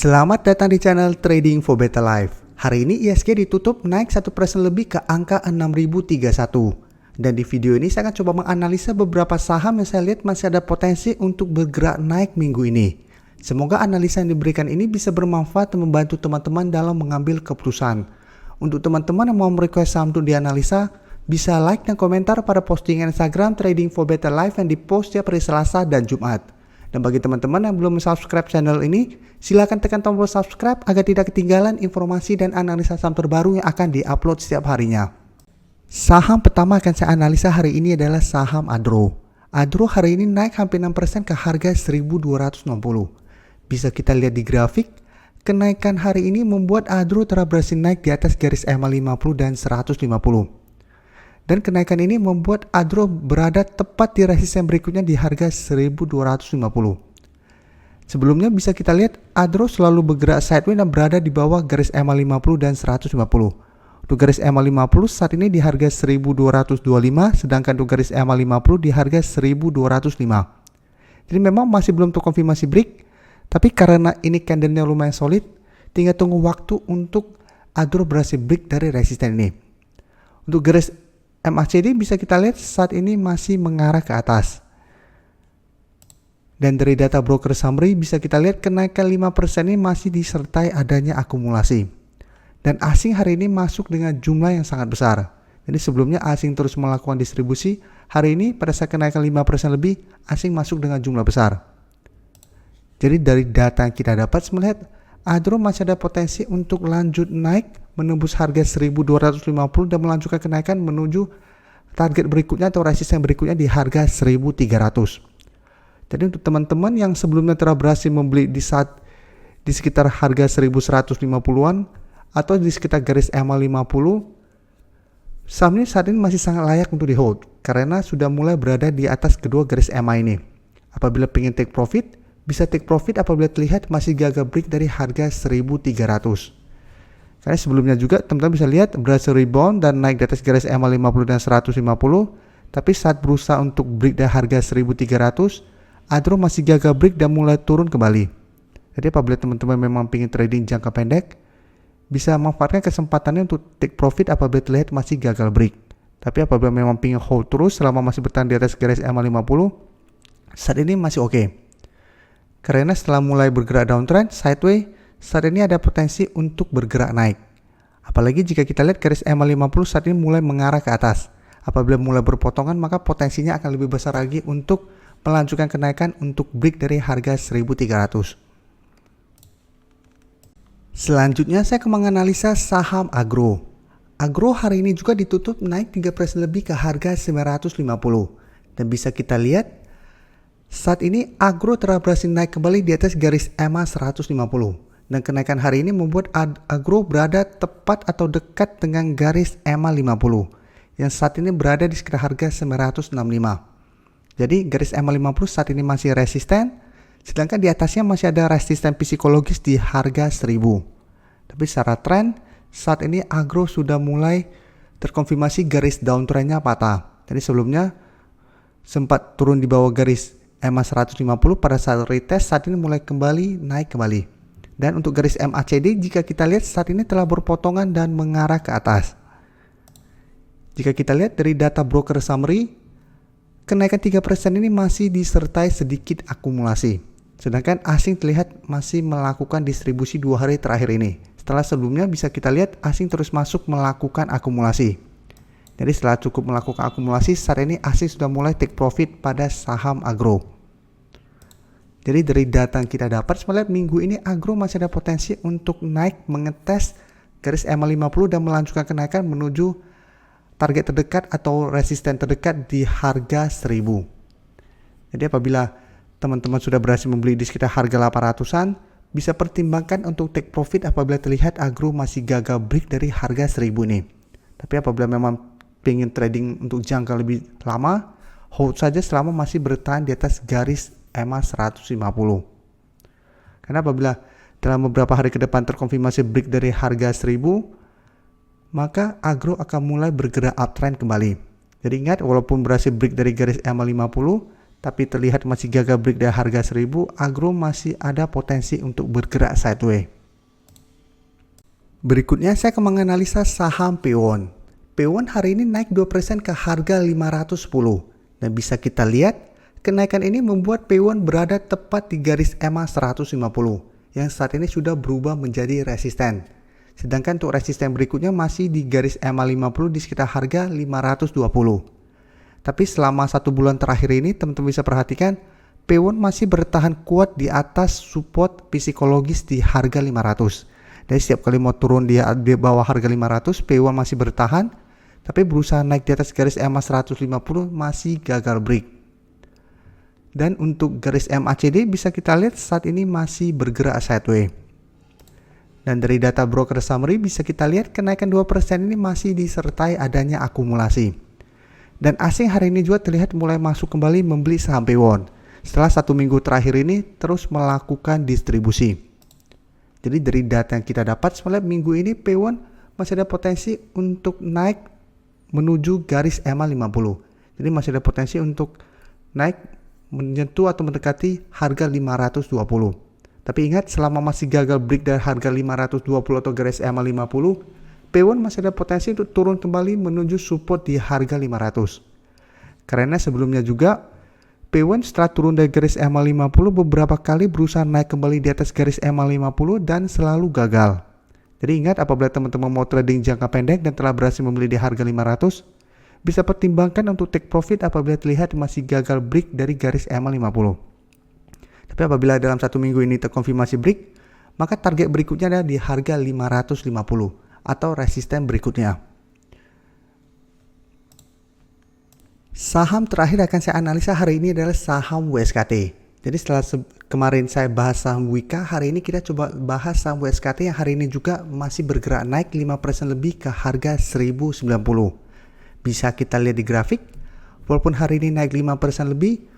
Selamat datang di channel Trading for Better Life. Hari ini ISG ditutup naik 1% lebih ke angka 6031. Dan di video ini saya akan coba menganalisa beberapa saham yang saya lihat masih ada potensi untuk bergerak naik minggu ini. Semoga analisa yang diberikan ini bisa bermanfaat dan membantu teman-teman dalam mengambil keputusan. Untuk teman-teman yang mau merequest saham untuk dianalisa, bisa like dan komentar pada postingan Instagram Trading for Better Life yang dipost setiap hari Selasa dan Jumat. Dan bagi teman-teman yang belum subscribe channel ini, silakan tekan tombol subscribe agar tidak ketinggalan informasi dan analisa saham terbaru yang akan diupload setiap harinya. Saham pertama akan saya analisa hari ini adalah saham Adro. Adro hari ini naik hampir 6% ke harga 1260. Bisa kita lihat di grafik, kenaikan hari ini membuat Adro telah berhasil naik di atas garis EMA 50 dan 150. Dan kenaikan ini membuat Adro berada tepat di resisten berikutnya di harga 1250. Sebelumnya bisa kita lihat Adro selalu bergerak sideways dan berada di bawah garis EMA 50 dan 150. Untuk garis EMA 50 saat ini di harga 1225, sedangkan untuk garis EMA 50 di harga 1205. Jadi memang masih belum terkonfirmasi break, tapi karena ini candlenya lumayan solid, tinggal tunggu waktu untuk Adro berhasil break dari resisten ini. Untuk garis MACD bisa kita lihat saat ini masih mengarah ke atas. Dan dari data broker summary bisa kita lihat kenaikan 5% ini masih disertai adanya akumulasi. Dan asing hari ini masuk dengan jumlah yang sangat besar. Jadi sebelumnya asing terus melakukan distribusi, hari ini pada saat kenaikan 5% lebih, asing masuk dengan jumlah besar. Jadi dari data yang kita dapat melihat Adro masih ada potensi untuk lanjut naik menembus harga 1250 dan melanjutkan kenaikan menuju target berikutnya atau resisten berikutnya di harga 1300. Jadi untuk teman-teman yang sebelumnya telah berhasil membeli di sekitar harga 1150-an atau di sekitar garis EMA 50, saham ini saat ini masih sangat layak untuk di hold karena sudah mulai berada di atas kedua garis EMA ini. Apabila ingin take profit, bisa take profit apabila terlihat masih gagal break dari harga 1300. Karena sebelumnya juga teman-teman bisa lihat berhasil rebound dan naik di atas garis EMA 50 dan 150, tapi saat berusaha untuk break dari harga 1300, Adro masih gagal break dan mulai turun kembali. Jadi apabila teman-teman memang ingin trading jangka pendek, bisa manfaatkan kesempatannya untuk take profit apabila terlihat masih gagal break. Tapi apabila memang ingin hold terus selama masih bertahan di atas garis EMA 50, saat ini masih oke. Karena setelah mulai bergerak downtrend, sideways, saat ini ada potensi untuk bergerak naik. Apalagi jika kita lihat garis EMA 50 saat ini mulai mengarah ke atas. Apabila mulai berpotongan, maka potensinya akan lebih besar lagi untuk melanjutkan kenaikan untuk break dari harga 1300. Selanjutnya saya akan menganalisa saham Agro. Agro hari ini juga ditutup naik 3% lebih ke harga 950. Dan bisa kita lihat saat ini Agro telah berhasil naik kembali di atas garis EMA 150. Dan kenaikan hari ini membuat Agro berada tepat atau dekat dengan garis EMA 50 yang saat ini berada di sekitar harga 965. Jadi garis EMA 50 saat ini masih resisten, sedangkan di atasnya masih ada resisten psikologis di harga 1000. Tapi secara tren saat ini Agro sudah mulai terkonfirmasi garis downtrendnya patah. Jadi sebelumnya sempat turun di bawah garis EMA 150 pada saat retest, saat ini mulai kembali naik kembali. Dan untuk garis MACD jika kita lihat saat ini telah berpotongan dan mengarah ke atas. Jika kita lihat dari data broker summary, kenaikan 3% ini masih disertai sedikit akumulasi. Sedangkan asing terlihat masih melakukan distribusi 2 hari terakhir ini. Setelah sebelumnya bisa kita lihat asing terus masuk melakukan akumulasi. Jadi setelah cukup melakukan akumulasi, saat ini asing sudah mulai take profit pada saham Agro. Jadi dari data yang kita dapat, melihat minggu ini Agro masih ada potensi untuk naik mengetes garis EMA 50 dan melanjutkan kenaikan menuju target terdekat atau resisten terdekat di harga 1000. Jadi apabila teman-teman sudah berhasil membeli di sekitar harga 800-an, bisa pertimbangkan untuk take profit apabila terlihat Agro masih gagal break dari harga 1000 ini. Tapi apabila memang ingin trading untuk jangka lebih lama, hold saja selama masih bertahan di atas garis EMA 150. Karena apabila dalam beberapa hari ke depan terkonfirmasi break dari harga 1000, maka Agro akan mulai bergerak uptrend kembali. Jadi ingat, walaupun berhasil break dari garis EMA 50, tapi terlihat masih gagal break dari harga 1000, Agro masih ada potensi untuk bergerak sideways. Berikutnya saya akan menganalisa saham Pewon. Pewon hari ini naik 2% ke harga 510. Dan bisa kita lihat, kenaikan ini membuat Pewon berada tepat di garis EMA 150 yang saat ini sudah berubah menjadi resisten. Sedangkan untuk resisten berikutnya masih di garis EMA 50 di sekitar harga 520. Tapi selama 1 bulan terakhir ini teman-teman bisa perhatikan, Pewon masih bertahan kuat di atas support psikologis di harga 500. Jadi setiap kali mau turun di bawah harga 500, Pewon masih bertahan, tapi berusaha naik di atas garis EMA 150 masih gagal break. Dan untuk garis MACD bisa kita lihat saat ini masih bergerak sideways. Dan dari data broker summary bisa kita lihat kenaikan 2% ini masih disertai adanya akumulasi. Dan asing hari ini juga terlihat mulai masuk kembali membeli saham Pewon. Setelah 1 minggu terakhir ini terus melakukan distribusi. Jadi dari data yang kita dapat sebenarnya minggu ini Pewon masih ada potensi untuk naik menuju garis EMA 50. Jadi masih ada potensi untuk naik menyentuh atau mendekati harga 520. Tapi ingat selama masih gagal break dari harga 520 atau garis EMA 50, Pewon masih ada potensi untuk turun kembali menuju support di harga 500. Karena sebelumnya juga Pewon setelah turun dari garis EMA 50 beberapa kali berusaha naik kembali di atas garis EMA 50 dan selalu gagal. Jadi ingat apabila teman-teman mau trading jangka pendek dan telah berhasil membeli di harga 500, bisa pertimbangkan untuk take profit apabila terlihat masih gagal break dari garis EMA 50. Tapi apabila dalam 1 minggu ini terkonfirmasi break, maka target berikutnya adalah di harga 550 atau resisten berikutnya. Saham terakhir akan saya analisa hari ini adalah saham WSKT. Jadi setelah kemarin saya bahas saham Wika, hari ini kita coba bahas saham WSKT yang hari ini juga masih bergerak naik 5% lebih ke harga 1090. Bisa kita lihat di grafik, walaupun hari ini naik 5% lebih,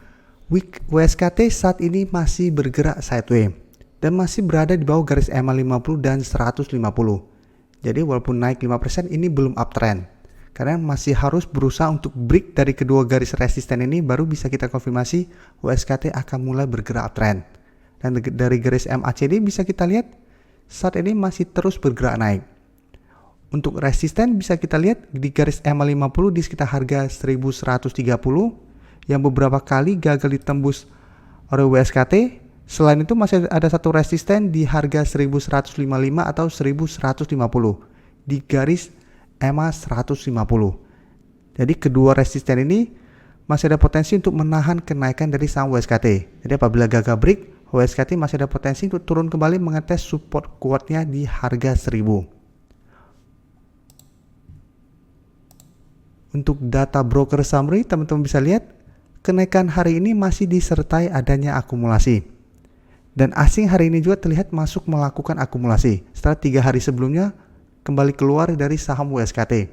WSKT saat ini masih bergerak sideways dan masih berada di bawah garis EMA 50 dan 150. Jadi walaupun naik 5% ini belum uptrend. Karena masih harus berusaha untuk break dari kedua garis resisten ini baru bisa kita konfirmasi WSKT akan mulai bergerak uptrend. Dan dari garis MACD bisa kita lihat saat ini masih terus bergerak naik. Untuk resisten bisa kita lihat di garis EMA 50 di sekitar harga 1130 yang beberapa kali gagal ditembus oleh WSKT. Selain itu masih ada satu resisten di harga 1155 atau 1150 di garis EMA 150. Jadi kedua resisten ini masih ada potensi untuk menahan kenaikan dari saham WSKT. Jadi apabila gagal break, WSKT masih ada potensi untuk turun kembali mengetes support kuatnya di harga 1000. Untuk data broker summary, teman-teman bisa lihat kenaikan hari ini masih disertai adanya akumulasi. Dan asing hari ini juga terlihat masuk melakukan akumulasi setelah 3 hari sebelumnya kembali keluar dari saham WSKT.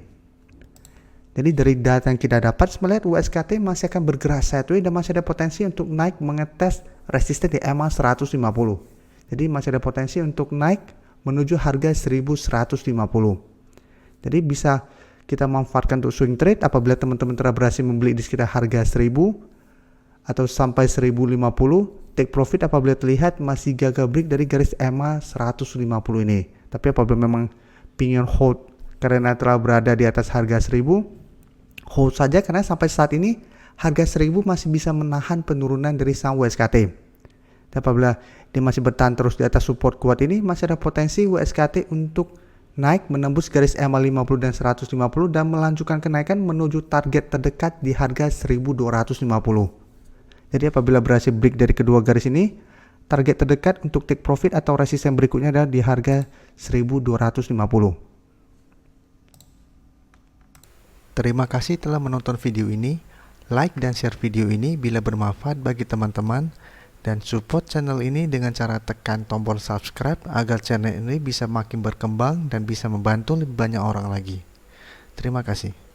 Jadi dari data yang kita dapat melihat WSKT masih akan bergerak sideways dan masih ada potensi untuk naik mengetes resisten di EMA 150. Jadi masih ada potensi untuk naik menuju harga 1150. Jadi bisa kita manfaatkan untuk swing trade apabila teman-teman telah berhasil membeli di sekitar harga 1000 atau sampai 1050. Take profit apabila terlihat masih gagal break dari garis EMA 150 ini. Tapi apabila memang ingin hold karena telah berada di atas harga 1000, hold saja karena sampai saat ini harga 1000 masih bisa menahan penurunan dari saham WSKT. Dan apabila dia masih bertahan terus di atas support kuat ini, masih ada potensi WSKT untuk naik menembus garis EMA 50 dan 150 dan melanjutkan kenaikan menuju target terdekat di harga 1250. Jadi apabila berhasil break dari kedua garis ini, target terdekat untuk take profit atau resisten berikutnya adalah di harga 1250. Terima kasih telah menonton video ini. Like dan share video ini bila bermanfaat bagi teman-teman. Dan support channel ini dengan cara tekan tombol subscribe agar channel ini bisa makin berkembang dan bisa membantu lebih banyak orang lagi. Terima kasih.